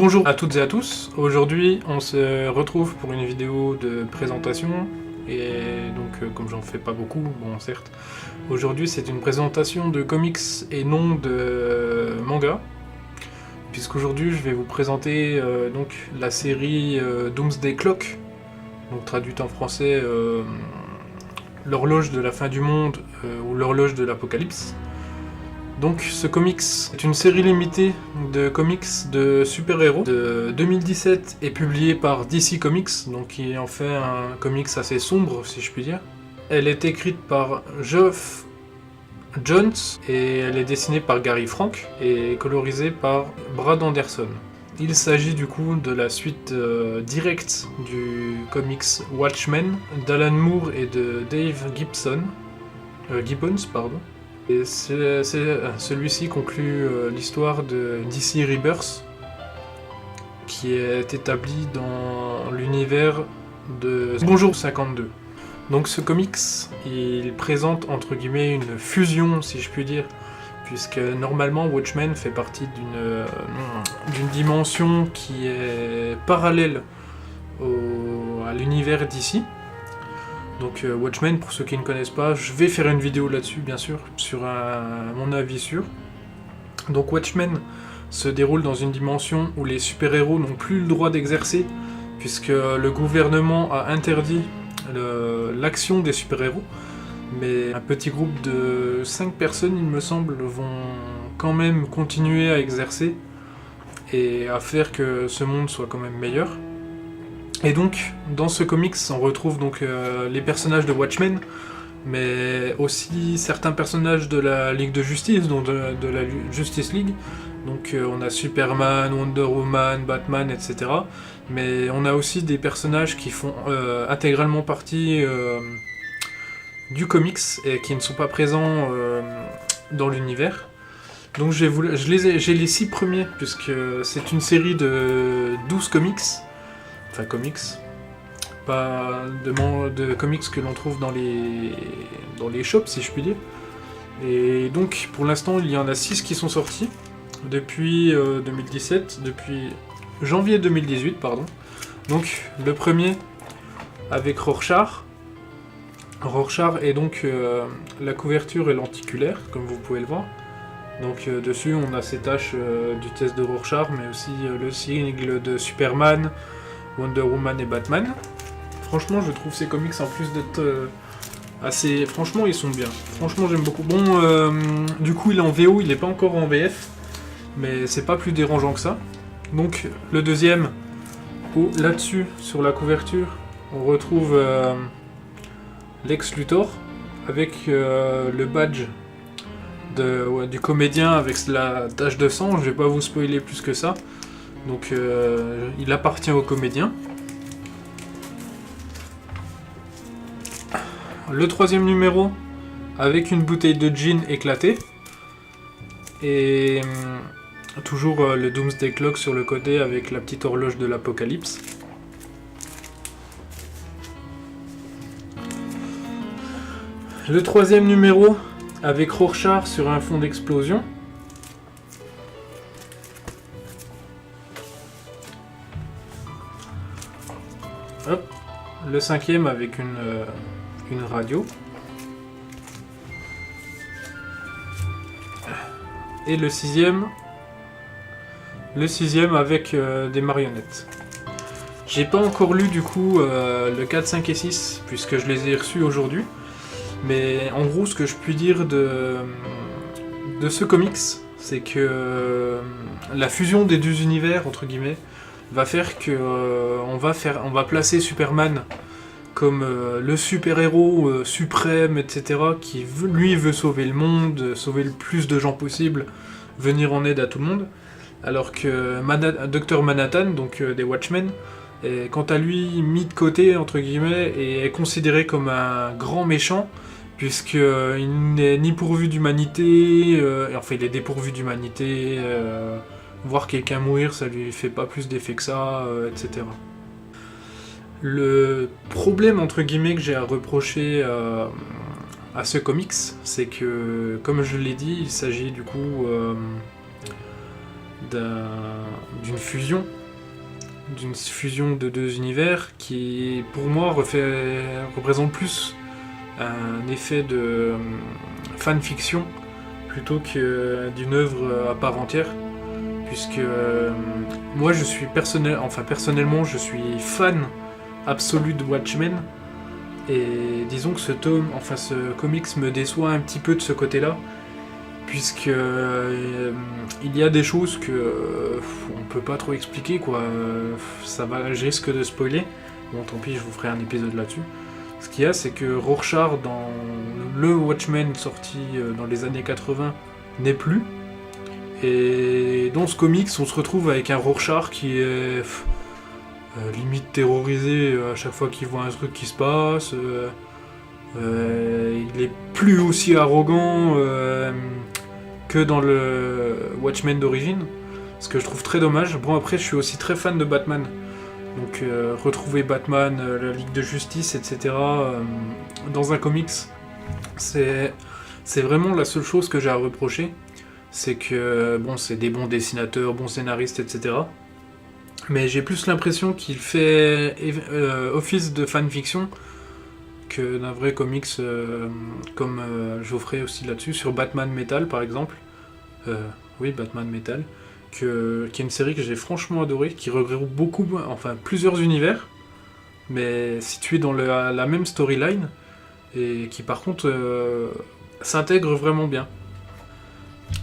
Bonjour à toutes et à tous, aujourd'hui on se retrouve pour une vidéo de présentation et donc comme j'en fais pas beaucoup, bon certes, aujourd'hui c'est une présentation de comics et non de manga, puisqu'aujourd'hui je vais vous présenter donc la série Doomsday Clock, donc traduite en français l'horloge de la fin du monde ou l'horloge de l'apocalypse. Donc ce comics est une série limitée de comics de super-héros de 2017 et publiée par DC Comics, donc qui en fait un comics assez sombre si je puis dire. Elle est écrite par Geoff Johns et elle est dessinée par Gary Frank et colorisée par Brad Anderson. Il s'agit du coup de la suite directe du comics Watchmen d'Alan Moore et de Dave Gibbons. Et celui-ci conclut l'histoire de DC Rebirth, qui est établi dans l'univers de Bonjour 52. Donc ce comics, il présente entre guillemets une fusion, si je puis dire, puisque normalement Watchmen fait partie d'une dimension qui est parallèle à l'univers d'ici. Donc Watchmen, pour ceux qui ne connaissent pas, je vais faire une vidéo là-dessus, bien sûr, sur mon avis sûr. Donc Watchmen se déroule dans une dimension où les super-héros n'ont plus le droit d'exercer, puisque le gouvernement a interdit l'action des super-héros. Mais un petit groupe de 5 personnes, il me semble, vont quand même continuer à exercer et à faire que ce monde soit quand même meilleur. Et donc, dans ce comics, on retrouve donc les personnages de Watchmen, mais aussi certains personnages de la Ligue de Justice, donc de la Justice League. Donc on a Superman, Wonder Woman, Batman, etc. Mais on a aussi des personnages qui font intégralement partie du comics et qui ne sont pas présents dans l'univers. Donc j'ai les 6 premiers, puisque c'est une série de 12 comics. Enfin comics, pas de comics que l'on trouve dans les shops si je puis dire. Et donc pour l'instant il y en a 6 qui sont sortis depuis 2017, depuis janvier 2018 pardon. Donc le premier avec Rorschach. Rorschach est donc la couverture est lenticulaire comme vous pouvez le voir. Donc dessus on a ces taches du test de Rorschach, mais aussi le sigle de Superman, Wonder Woman et Batman. Franchement, je trouve ces comics, en plus d'être assez... Franchement, ils sont bien. Franchement, j'aime beaucoup. Bon, du coup, il est en VO, il n'est pas encore en VF, mais c'est pas plus dérangeant que ça. Donc, le deuxième, où là-dessus, sur la couverture, on retrouve Lex Luthor, avec le badge du comédien, avec la tache de sang. Je vais pas vous spoiler plus que ça. Donc il appartient au comédien. Le troisième numéro avec une bouteille de gin éclatée. Et toujours le Doomsday Clock sur le côté avec la petite horloge de l'apocalypse. Le troisième numéro avec Rorschach sur un fond d'explosion. Hop. Le cinquième avec une radio. Et le sixième avec des marionnettes. J'ai pas encore lu du coup le 4, 5 et 6 puisque je les ai reçus aujourd'hui. Mais en gros ce que je puis dire de ce comics, c'est que la fusion des deux univers entre guillemets va faire que on va placer Superman comme le super-héros suprême, etc., qui lui veut sauver le monde, sauver le plus de gens possible, venir en aide à tout le monde, alors que Dr Manhattan, donc des Watchmen, est quant à lui mis de côté entre guillemets et est considéré comme un grand méchant, puisqu'il n'est ni pourvu d'humanité, enfin il est dépourvu d'humanité. Voir quelqu'un mourir, ça lui fait pas plus d'effet que ça, etc. Le problème, entre guillemets, que j'ai à reprocher à ce comics, c'est que, comme je l'ai dit, il s'agit du coup d'une fusion de deux univers qui, pour moi, représente plus un effet de fanfiction plutôt que d'une œuvre à part entière, puisque moi personnellement je suis fan absolu de Watchmen, et disons que ce comics me déçoit un petit peu de ce côté-là, puisque il y a des choses que on peut pas trop expliquer, quoi. Je risque de spoiler. Bon, tant pis, je vous ferai un épisode là-dessus. Ce qu'il y a, c'est que Rorschach, dans le Watchmen sorti dans les années 80, n'est plus. Et dans ce comics, on se retrouve avec un Rorschach qui est limite terrorisé à chaque fois qu'il voit un truc qui se passe. Il est plus aussi arrogant que dans le Watchmen d'origine, ce que je trouve très dommage. Bon, après, je suis aussi très fan de Batman, donc retrouver Batman, la Ligue de Justice, etc. Dans un comics, c'est vraiment la seule chose que j'ai à reprocher, c'est que bon, c'est des bons dessinateurs, bons scénaristes, etc. Mais j'ai plus l'impression qu'il fait office de fanfiction que d'un vrai comics, comme je vous ferai aussi là-dessus, sur Batman Metal par exemple. Oui, Batman Metal, qui est une série que j'ai franchement adorée, qui regroupe plusieurs univers, mais situés dans la même storyline, et qui par contre s'intègre vraiment bien.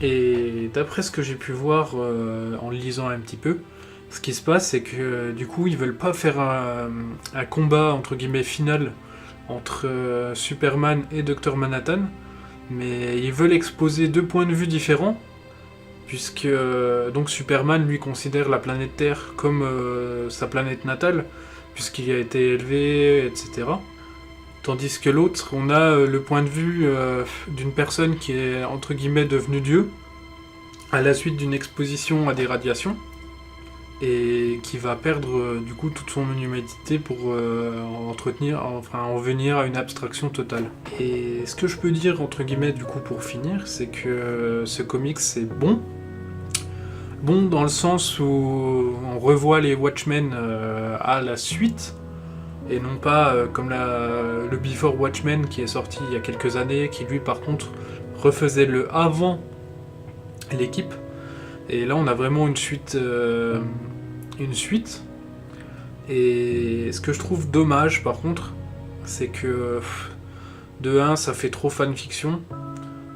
Et d'après ce que j'ai pu voir en lisant un petit peu, ce qui se passe, c'est que du coup ils veulent pas faire un combat entre guillemets final entre Superman et Dr Manhattan, mais ils veulent exposer deux points de vue différents, puisque donc Superman lui considère la planète Terre comme sa planète natale, puisqu'il a été élevé, etc. Tandis que l'autre, on a le point de vue d'une personne qui est entre guillemets devenue Dieu, à la suite d'une exposition à des radiations, et qui va perdre du coup toute son humanité pour en venir à une abstraction totale. Et ce que je peux dire entre guillemets du coup pour finir, c'est que ce comics c'est bon dans le sens où on revoit les Watchmen à la suite, et non pas comme le Before Watchmen qui est sorti il y a quelques années, qui lui par contre refaisait le avant l'équipe. Et là on a vraiment une suite. Et ce que je trouve dommage par contre, c'est que de 1 ça fait trop fanfiction,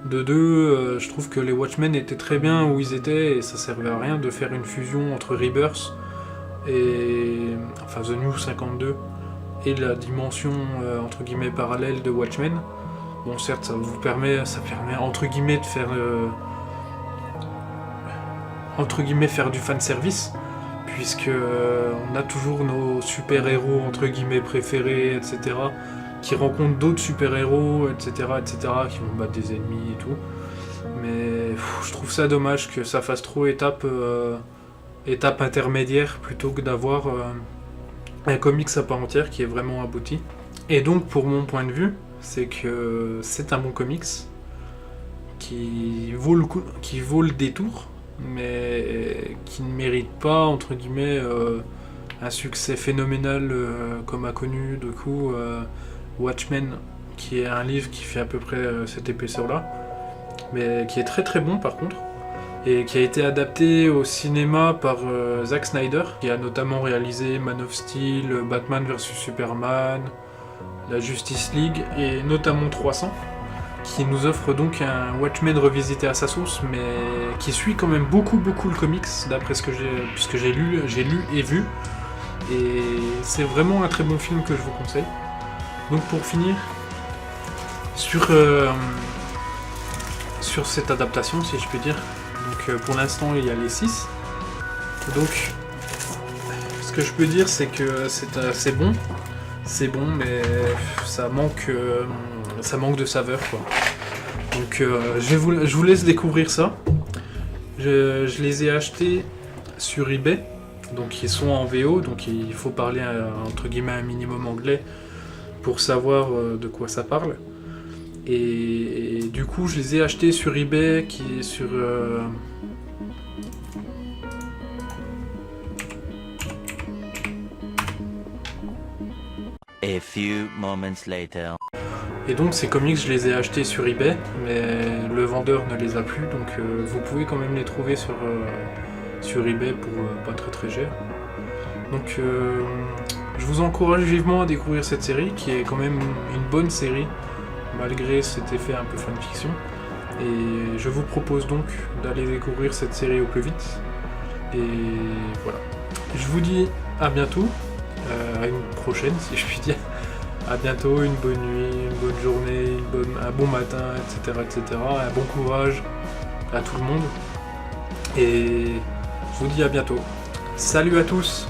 de 2 je trouve que les Watchmen étaient très bien où ils étaient, et ça servait à rien de faire une fusion entre Rebirth et The New 52 et la dimension entre guillemets parallèle de Watchmen. Bon, certes ça permet entre guillemets de faire faire du fanservice, puisque on a toujours nos super-héros entre guillemets préférés, etc., qui rencontrent d'autres super-héros, etc., qui vont battre des ennemis et tout. Mais je trouve ça dommage que ça fasse trop étape intermédiaire, plutôt que d'avoir un comics à part entière qui est vraiment abouti. Et donc pour mon point de vue, c'est que c'est un bon comics qui vaut le détour, mais qui ne mérite pas entre guillemets un succès phénoménal comme a connu du coup Watchmen, qui est un livre qui fait à peu près cette épaisseur là, mais qui est très très bon par contre, et qui a été adapté au cinéma par Zack Snyder, qui a notamment réalisé Man of Steel, Batman vs Superman, la Justice League et notamment 300, qui nous offre donc un Watchmen revisité à sa sauce, mais qui suit quand même beaucoup le comics, d'après puisque j'ai lu et vu, et c'est vraiment un très bon film que je vous conseille. Donc pour finir, sur cette adaptation, si je peux dire, donc pour l'instant il y a les 6, donc ce que je peux dire c'est que c'est bon, mais ça manque de saveur, quoi. Donc je vous laisse découvrir ça. Je les ai achetés sur eBay, donc ils sont en VO, donc il faut parler entre guillemets un minimum anglais pour savoir de quoi ça parle. Et du coup je les ai achetés sur eBay, qui est sur A few moments later. Et donc ces comics, je les ai achetés sur eBay, mais le vendeur ne les a plus, donc vous pouvez quand même les trouver sur eBay pour pas très très cher. Donc je vous encourage vivement à découvrir cette série, qui est quand même une bonne série, malgré cet effet un peu fanfiction. Et je vous propose donc d'aller découvrir cette série au plus vite. Et voilà. Je vous dis à bientôt, à une prochaine si je puis dire. À bientôt, une bonne nuit, une bonne journée, un bon matin, etc., etc. Un bon courage à tout le monde. Et je vous dis à bientôt. Salut à tous!